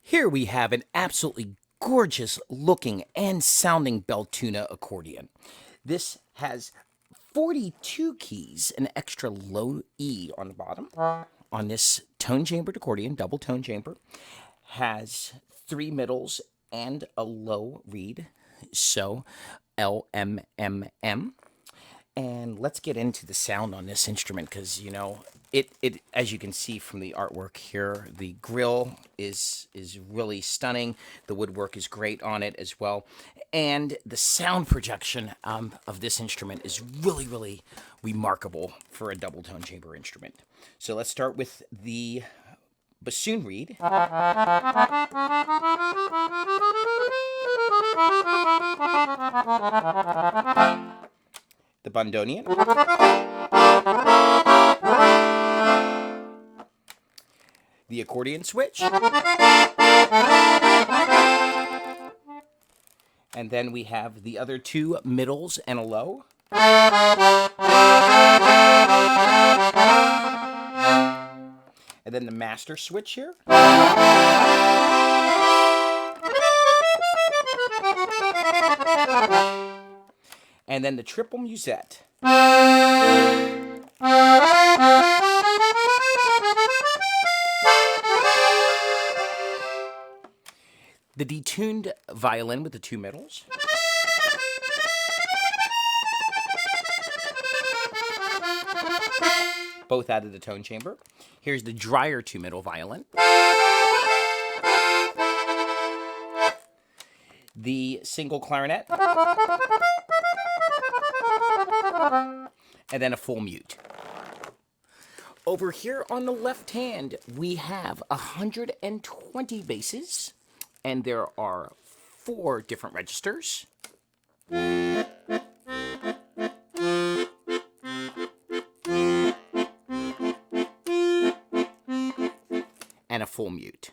Here we have an absolutely gorgeous looking and sounding Beltuna accordion. This has 42 keys, an extra low E on the bottom. On this tone chambered accordion, double tone chamber, has 3 middles and a low reed, so LMMM. And let's get into the sound on this instrument because, you know, it as you can see from the artwork here, the grill is really stunning. The woodwork is great on it as well. And the sound projection of this instrument is really, really remarkable for a double tone chamber instrument. So let's start with the bassoon reed. The bandonion, the accordion switch, and then we have the other 2 middles and a low, and then the master switch here, and then the triple musette. The detuned violin with the 2 middles. Both out of the tone chamber. Here's the drier 2 middle violin. The single clarinet. And then a full mute. Over here on the left hand, we have 120 basses, and there are 4 different registers. And a full mute.